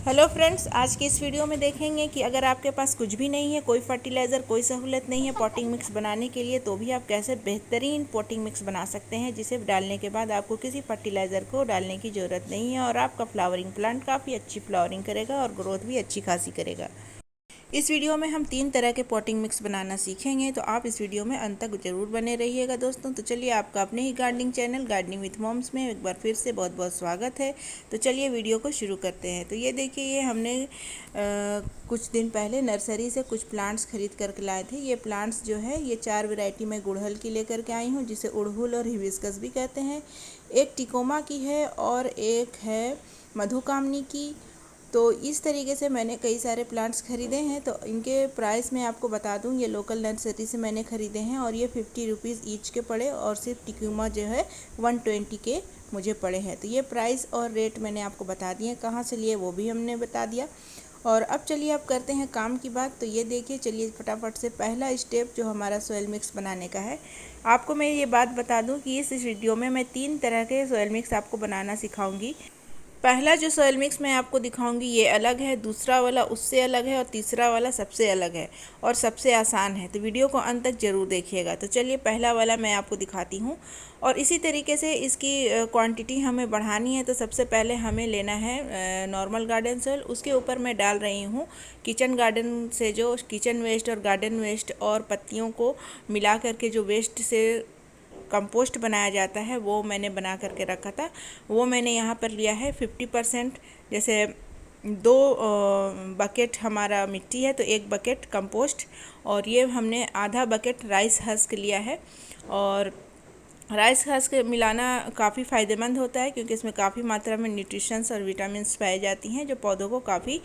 Hello friends, आज की इस वीडियो में देखेंगे कि अगर आपके पास कुछ भी नहीं है, कोई फर्टिलाइज़र, कोई सहूलत नहीं है पॉटिंग मिक्स बनाने के लिए, तो भी आप कैसे बेहतरीन पॉटिंग मिक्स बना सकते हैं जिसे डालने के बाद आपको किसी फर्टिलाइज़र को डालने की ज़रूरत नहीं है और आपका फ्लावरिंग प्लांट काफ़ी अच्छी फ्लावरिंग करेगा और ग्रोथ भी अच्छी खासी करेगा। इस वीडियो में हम 3 तरह के पॉटिंग मिक्स बनाना सीखेंगे, तो आप इस वीडियो में अंत तक जरूर बने रहिएगा दोस्तों। तो चलिए, आपका अपने ही gardening channel gardening with moms में एक बार फिर से बहुत बहुत स्वागत है। तो चलिए वीडियो को शुरू करते हैं। तो ये देखिए, ये हमने कुछ दिन पहले नर्सरी से कुछ प्लांट्स खरीद कर लाए थे। ये प्लांट्स जो है, ये 4 वैरायटी में गुड़हल की लेकर के आई हूँ, जिसे उड़हुल और हिबिस्कस भी कहते हैं। एक टिकोमा की है और एक है मधुकामनी की। तो इस तरीके से मैंने कई सारे प्लांट्स ख़रीदे हैं। तो इनके प्राइस मैं आपको बता दूं, ये लोकल नर्सरी से मैंने ख़रीदे हैं और ये 50 रुपीज़ ईच के पड़े और सिर्फ टिक्यूमा जो है 120 के मुझे पड़े हैं। तो ये प्राइस और रेट मैंने आपको बता दिए, कहाँ से लिए वो भी हमने बता दिया। और अब चलिए, अब करते हैं काम की बात। तो ये देखिए, चलिए फटाफट से पहला स्टेप जो हमारा सोयल मिक्स बनाने का है। आपको मैं ये बात बता दूं कि इस वीडियो में मैं 3 तरह के सोयल मिक्स आपको बनाना सिखाऊंगी। पहला जो सोयल मिक्स मैं आपको दिखाऊंगी ये अलग है, दूसरा वाला उससे अलग है और तीसरा वाला सबसे अलग है और सबसे आसान है। तो वीडियो को अंत तक ज़रूर देखिएगा। तो चलिए, पहला वाला मैं आपको दिखाती हूँ। और इसी तरीके से इसकी क्वांटिटी हमें बढ़ानी है। तो सबसे पहले हमें लेना है नॉर्मल गार्डन सोयल। उसके ऊपर मैं डाल रही हूँ किचन गार्डन से जो किचन वेस्ट और गार्डन वेस्ट और पत्तियों को मिला करके जो वेस्ट से कंपोस्ट बनाया जाता है, वो मैंने बना करके रखा था। वो मैंने यहाँ पर लिया है 50%। जैसे 2 बकेट हमारा मिट्टी है तो 1 बकेट कंपोस्ट, और ये हमने आधा बकेट राइस हस्क लिया है। और राइस हस्क मिलाना काफ़ी फ़ायदेमंद होता है, क्योंकि इसमें काफ़ी मात्रा में न्यूट्रिशंस और विटामिन्स पाए जाती हैं, जो पौधों को काफ़ी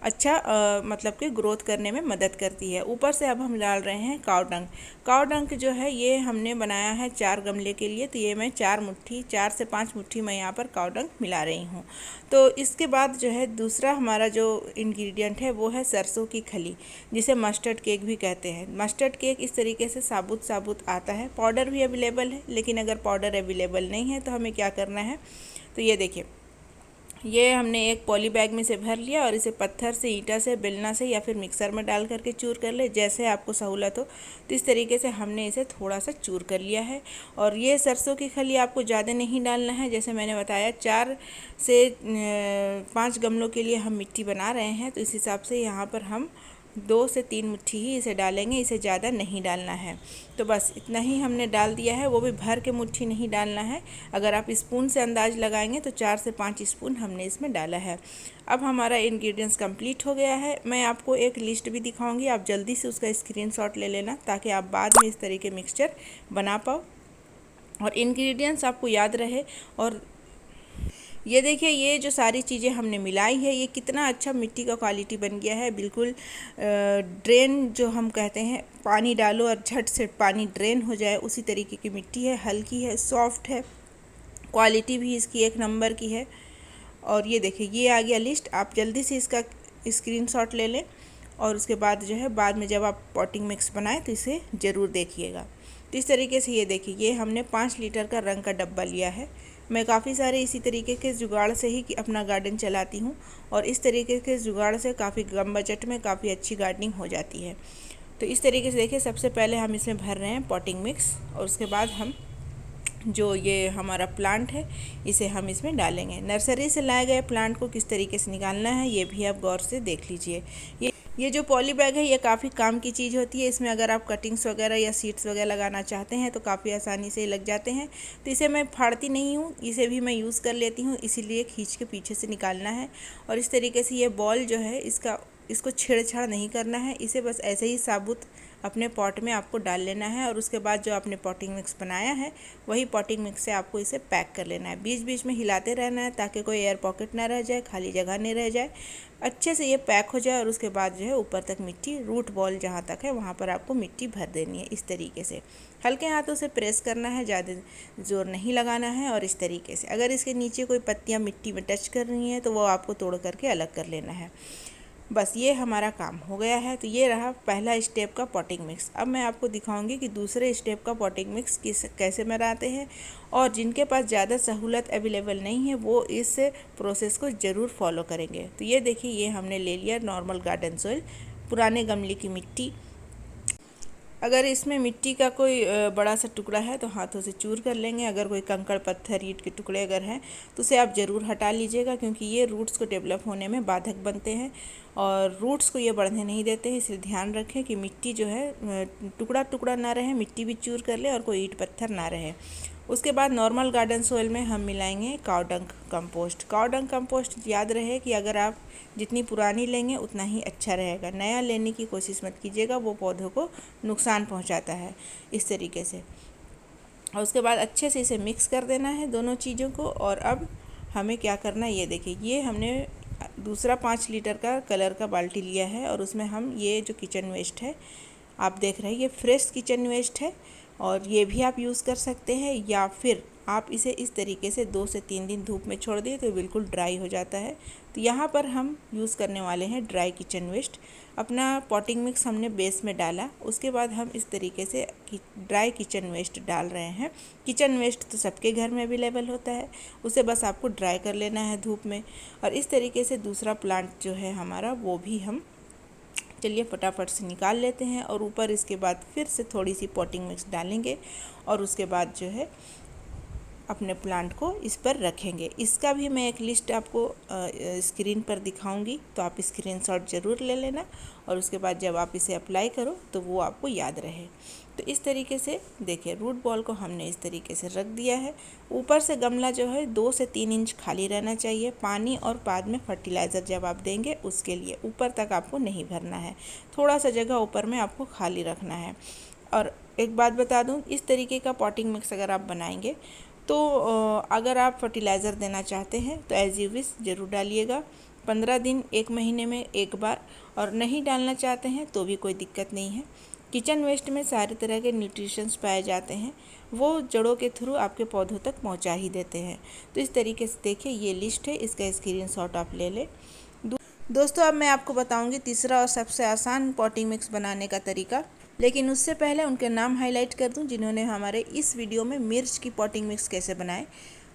अच्छा मतलब कि ग्रोथ करने में मदद करती है। ऊपर से अब हम डाल रहे हैं काव डंग। काव डंग जो है, ये हमने बनाया है 4 गमले के लिए। तो ये मैं 4 से 5 मुट्ठी मैं यहाँ पर काव डंग मिला रही हूँ। तो इसके बाद जो है, दूसरा हमारा जो इंग्रेडिएंट है वो है सरसों की खली, जिसे मस्टर्ड केक भी कहते हैं। मस्टर्ड केक इस तरीके से साबुत साबुत आता है। पाउडर भी अवेलेबल है, लेकिन अगर पाउडर अवेलेबल नहीं है तो हमें क्या करना है। तो ये देखिए, ये हमने एक पॉली बैग में से भर लिया और इसे पत्थर से, ईंटा से, बेलना से या फिर मिक्सर में डाल करके चूर कर ले, जैसे आपको सहूलत हो। तो इस तरीके से हमने इसे थोड़ा सा चूर कर लिया है। और ये सरसों की खली आपको ज़्यादा नहीं डालना है। जैसे मैंने बताया, 4 से 5 गमलों के लिए हम मिट्टी बना रहे हैं, तो इस हिसाब से यहाँ पर हम 2 से 3 मुट्ठी ही इसे डालेंगे, इसे ज़्यादा नहीं डालना है। तो बस इतना ही हमने डाल दिया है, वो भी भर के मुट्ठी नहीं डालना है। अगर आप स्पून से अंदाज लगाएंगे तो 4 से 5 स्पून हमने इसमें डाला है। अब हमारा इंग्रेडिएंट्स कंप्लीट हो गया है। मैं आपको एक लिस्ट भी दिखाऊंगी, आप जल्दी से उसका स्क्रीनशॉट ले लेना, ताकि आप बाद में इस तरीके मिक्सचर बना पाओ और इंग्रेडिएंट्स आपको याद रहे। और ये देखिए, ये जो सारी चीज़ें हमने मिलाई है, ये कितना अच्छा मिट्टी का क्वालिटी बन गया है। बिल्कुल ड्रेन जो हम कहते हैं, पानी डालो और झट से पानी ड्रेन हो जाए, उसी तरीके की मिट्टी है। हल्की है, सॉफ्ट है, क्वालिटी भी इसकी एक नंबर की है। और ये देखिए, ये आ गया लिस्ट। आप जल्दी से इसका स्क्रीनशॉट ले लें और उसके बाद जो है, बाद में जब आप पॉटिंग मिक्स बनाएं तो इसे ज़रूर देखिएगा। तो इस तरीके से ये देखिए, ये हमने 5 लीटर का रंग का डब्बा लिया है। मैं काफ़ी सारे इसी तरीके के जुगाड़ से ही कि अपना गार्डन चलाती हूँ, और इस तरीके के जुगाड़ से काफ़ी कम बजट में काफ़ी अच्छी गार्डनिंग हो जाती है। तो इस तरीके से देखिए, सबसे पहले हम इसमें भर रहे हैं पॉटिंग मिक्स, और उसके बाद हम जो ये हमारा प्लांट है इसे हम इसमें डालेंगे। नर्सरी से लाए गए प्लांट को किस तरीके से निकालना है, ये भी आप गौर से देख लीजिए। ये जो पॉली बैग है, ये काफ़ी काम की चीज़ होती है। इसमें अगर आप कटिंग्स वगैरह या सीड्स वगैरह लगाना चाहते हैं तो काफ़ी आसानी से लग जाते हैं। तो इसे मैं फाड़ती नहीं हूँ, इसे भी मैं यूज़ कर लेती हूँ, इसीलिए खींच के पीछे से निकालना है। और इस तरीके से ये बॉल जो है, इसको छेड़छाड़ नहीं करना है। इसे बस ऐसे ही साबुत अपने पॉट में आपको डाल लेना है, और उसके बाद जो आपने पॉटिंग मिक्स बनाया है, वही पॉटिंग मिक्स से आपको इसे पैक कर लेना है। बीच बीच में हिलाते रहना है, ताकि कोई एयर पॉकेट ना रह जाए, खाली जगह नहीं रह जाए, अच्छे से ये पैक हो जाए। और उसके बाद जो है, ऊपर तक मिट्टी, रूट बॉल जहाँ तक है वहाँ पर आपको मिट्टी भर देनी है। इस तरीके से हल्के हाथों से प्रेस करना है, ज़्यादा ज़ोर नहीं लगाना है। और इस तरीके से अगर इसके नीचे कोई पत्तियाँ मिट्टी में टच कर रही हैं तो वो आपको तोड़ करके अलग कर लेना है। बस ये हमारा काम हो गया है। तो ये रहा पहला स्टेप का पॉटिंग मिक्स। अब मैं आपको दिखाऊंगी कि दूसरे स्टेप का पॉटिंग मिक्स कैसे बनाते हैं, और जिनके पास ज़्यादा सहूलत अवेलेबल नहीं है वो इस प्रोसेस को ज़रूर फॉलो करेंगे। तो ये देखिए, ये हमने ले लिया नॉर्मल गार्डन सॉइल, पुराने गमले की मिट्टी। अगर इसमें मिट्टी का कोई बड़ा सा टुकड़ा है तो हाथों से चूर कर लेंगे। अगर कोई कंकड़ पत्थर ईंट के टुकड़े अगर हैं तो उसे आप ज़रूर हटा लीजिएगा, क्योंकि ये रूट्स को डेवलप होने में बाधक बनते हैं और रूट्स को ये बढ़ने नहीं देते हैं। इसलिए ध्यान रखें कि मिट्टी जो है टुकड़ा टुकड़ा ना रहे, मिट्टी भी चूर कर ले और कोई ईंट पत्थर ना रहे। उसके बाद नॉर्मल गार्डन सोइल में हम मिलाएंगे काव डंग कंपोस्ट। काव डंग कंपोस्ट याद रहे कि अगर आप जितनी पुरानी लेंगे उतना ही अच्छा रहेगा, नया लेने की कोशिश मत कीजिएगा, वो पौधों को नुकसान पहुंचाता है इस तरीके से। और उसके बाद अच्छे से इसे मिक्स कर देना है दोनों चीज़ों को। और अब हमें क्या करना है, ये देखिए, ये हमने दूसरा 5 लीटर का कलर का बाल्टी लिया है और उसमें हम ये जो किचन वेस्ट है आप देख रहे हैं, ये फ्रेश किचन वेस्ट है और ये भी आप यूज़ कर सकते हैं, या फिर आप इसे इस तरीके से 2 से 3 दिन धूप में छोड़ दिए तो बिल्कुल ड्राई हो जाता है। तो यहाँ पर हम यूज़ करने वाले हैं ड्राई किचन वेस्ट। अपना पॉटिंग मिक्स हमने बेस में डाला, उसके बाद हम इस तरीके से ड्राई किचन वेस्ट डाल रहे हैं। किचन वेस्ट तो सबके घर में अवेलेबल होता है, उसे बस आपको ड्राई कर लेना है धूप में। और इस तरीके से दूसरा प्लांट जो है हमारा वो भी हम चलिए फटाफट से निकाल लेते हैं। और ऊपर इसके बाद फिर से थोड़ी सी पॉटिंग मिक्स डालेंगे और उसके बाद जो है अपने प्लांट को इस पर रखेंगे। इसका भी मैं एक लिस्ट आपको स्क्रीन पर दिखाऊंगी, तो आप स्क्रीनशॉट ज़रूर ले लेना और उसके बाद जब आप इसे अप्लाई करो तो वो आपको याद रहे। तो इस तरीके से देखिए, रूट बॉल को हमने इस तरीके से रख दिया है। ऊपर से गमला जो है 2 से 3 इंच खाली रहना चाहिए। पानी और बाद में फर्टिलाइज़र जब आप देंगे उसके लिए ऊपर तक आपको नहीं भरना है, थोड़ा सा जगह ऊपर में आपको खाली रखना है। और एक बात बता दूं, इस तरीके का पॉटिंग मिक्स अगर आप बनाएंगे तो अगर आप फर्टिलाइज़र देना चाहते हैं तो एज यू विश ज़रूर डालिएगा, 15 दिन 1 महीने में एक बार। और नहीं डालना चाहते हैं तो भी कोई दिक्कत नहीं है। किचन वेस्ट में सारे तरह के न्यूट्रिशंस पाए जाते हैं, वो जड़ों के थ्रू आपके पौधों तक पहुंचा ही देते हैं। तो इस तरीके से देखिए, ये लिस्ट है, इसका स्क्रीनशॉट आप ले लें। दोस्तों, अब मैं आपको बताऊंगी तीसरा और सबसे आसान पॉटिंग मिक्स बनाने का तरीका। लेकिन उससे पहले उनके नाम हाईलाइट कर दूं जिन्होंने हमारे इस वीडियो में मिर्च की पॉटिंग मिक्स कैसे बनाए।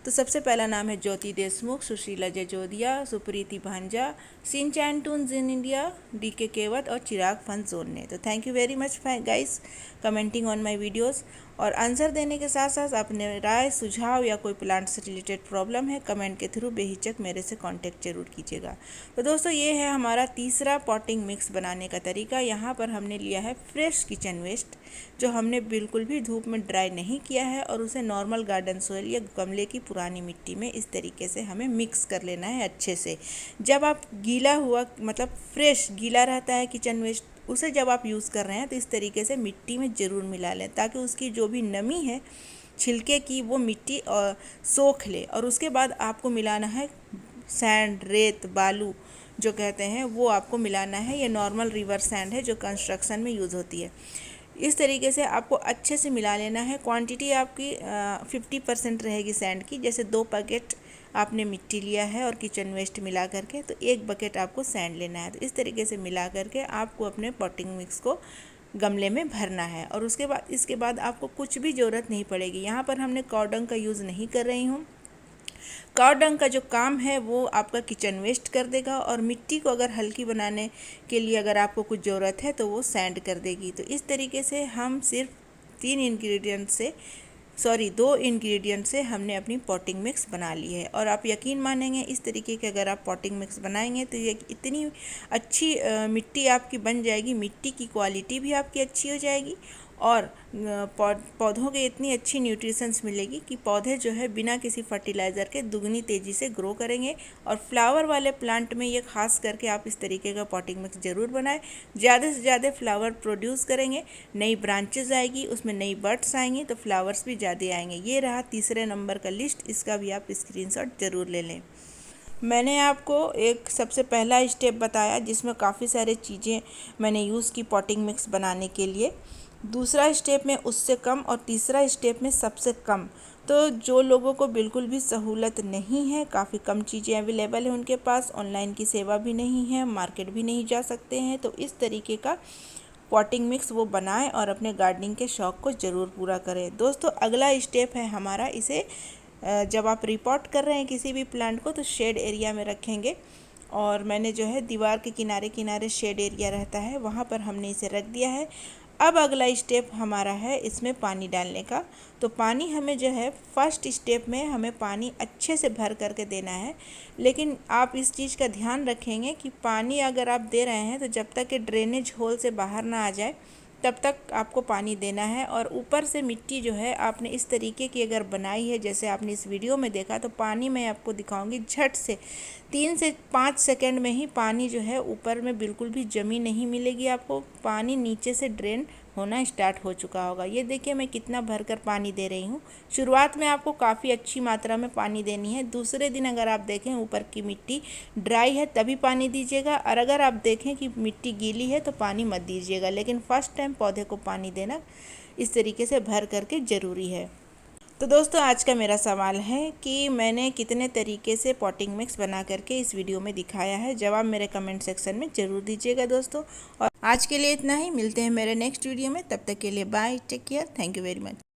तो सबसे पहला नाम है ज्योति Deshmukh, Sushila Jajodia, Supriti Bhanja, Shinchan toons in India, DK Kewat और चिराग फन जोन ने। तो thank you very much guys commenting on my videos. और आंसर देने के साथ साथ अपने राय, सुझाव या कोई प्लांट से रिलेटेड प्रॉब्लम है, कमेंट के थ्रू बेहिचक मेरे से कांटेक्ट जरूर कीजिएगा। तो दोस्तों, ये है हमारा तीसरा पॉटिंग मिक्स बनाने का तरीका। यहाँ पर हमने लिया है फ्रेश किचन वेस्ट, जो हमने बिल्कुल भी धूप में ड्राई नहीं किया है, और उसे नॉर्मल गार्डन सोइल या गमले की पुरानी मिट्टी में इस तरीके से हमें मिक्स कर लेना है अच्छे से। जब आप गीला हुआ, मतलब फ्रेश गीला रहता है किचन वेस्ट, उसे जब आप यूज़ कर रहे हैं तो इस तरीके से मिट्टी में ज़रूर मिला लें, ताकि उसकी जो भी नमी है छिलके की वो मिट्टी सोख ले। और उसके बाद आपको मिलाना है सैंड, रेत, बालू जो कहते हैं, वो आपको मिलाना है। ये नॉर्मल रिवर सैंड है जो कंस्ट्रक्शन में यूज़ होती है। इस तरीके से आपको अच्छे से मिला लेना है। क्वांटिटी आपकी 50% रहेगी सैंड की। जैसे 2 पैकेट आपने मिट्टी लिया है और किचन वेस्ट मिला करके, तो 1 बकेट आपको सैंड लेना है। तो इस तरीके से मिला करके आपको अपने पॉटिंग मिक्स को गमले में भरना है। और उसके बाद इसके बाद आपको कुछ भी ज़रूरत नहीं पड़ेगी। यहाँ पर हमने काव डंग का यूज़ नहीं कर रही हूँ। काव डंग का जो काम है वो आपका किचन वेस्ट कर देगा, और मिट्टी को अगर हल्की बनाने के लिए अगर आपको कुछ ज़रूरत है तो वो सैंड कर देगी। तो इस तरीके से हम सिर्फ 2 इंग्रेडिएंट से हमने अपनी पॉटिंग मिक्स बना ली है। और आप यकीन मानेंगे, इस तरीके के अगर आप पॉटिंग मिक्स बनाएंगे तो ये इतनी अच्छी मिट्टी आपकी बन जाएगी, मिट्टी की क्वालिटी भी आपकी अच्छी हो जाएगी, और पौधों के इतनी अच्छी न्यूट्रिशंस मिलेगी कि पौधे जो है बिना किसी फर्टिलाइज़र के दुगनी तेज़ी से ग्रो करेंगे। और फ्लावर वाले प्लांट में ये खास करके आप इस तरीके का पॉटिंग मिक्स ज़रूर बनाएं। ज़्यादा से ज़्यादा फ्लावर प्रोड्यूस करेंगे, नई ब्रांचेस आएगी, उसमें नई बर्ड्स आएंगी, तो फ्लावर्स भी ज़्यादा आएंगे। ये रहा तीसरे नंबर का लिस्ट, इसका भी आप स्क्रीनशॉट ज़रूर ले लें। मैंने आपको एक सबसे पहला स्टेप बताया जिसमें काफ़ी सारे चीज़ें मैंने यूज़ की पॉटिंग मिक्स बनाने के लिए। दूसरा स्टेप में उससे कम और तीसरा स्टेप में सबसे कम। तो जो लोगों को बिल्कुल भी सहूलत नहीं है, काफ़ी कम चीज़ें अवेलेबल है उनके पास, ऑनलाइन की सेवा भी नहीं है, मार्केट भी नहीं जा सकते हैं, तो इस तरीके का पॉटिंग मिक्स वो बनाएं और अपने गार्डनिंग के शौक़ को ज़रूर पूरा करें। दोस्तों अगला स्टेप है हमारा, इसे जब आप रिपोर्ट कर रहे हैं किसी भी प्लांट को तो शेड एरिया में रखेंगे। और मैंने जो है दीवार के किनारे किनारे शेड एरिया रहता है, वहाँ पर हमने इसे रख दिया है। अब अगला स्टेप हमारा है इसमें पानी डालने का। तो पानी हमें जो है फर्स्ट स्टेप में हमें पानी अच्छे से भर करके देना है, लेकिन आप इस चीज़ का ध्यान रखेंगे कि पानी अगर आप दे रहे हैं तो जब तक कि ड्रेनेज होल से बाहर ना आ जाए तब तक आपको पानी देना है। और ऊपर से मिट्टी जो है आपने इस तरीके की अगर बनाई है जैसे आपने इस वीडियो में देखा, तो पानी मैं आपको दिखाऊंगी झट से 3 से 5 सेकंड में ही पानी जो है ऊपर में बिल्कुल भी जमी नहीं मिलेगी आपको, पानी नीचे से ड्रेन होना स्टार्ट हो चुका होगा। ये देखिए मैं कितना भरकर पानी दे रही हूँ। शुरुआत में आपको काफ़ी अच्छी मात्रा में पानी देनी है। दूसरे दिन अगर आप देखें ऊपर की मिट्टी ड्राई है तभी पानी दीजिएगा, और अगर आप देखें कि मिट्टी गीली है तो पानी मत दीजिएगा। लेकिन फर्स्ट टाइम पौधे को पानी देना इस तरीके से भर करके ज़रूरी है। तो दोस्तों आज का मेरा सवाल है कि मैंने कितने तरीके से पॉटिंग मिक्स बना करके इस वीडियो में दिखाया है। जवाब मेरे कमेंट सेक्शन में ज़रूर दीजिएगा दोस्तों। और आज के लिए इतना ही, मिलते हैं मेरे नेक्स्ट वीडियो में, तब तक के लिए bye, take care, thank you very much.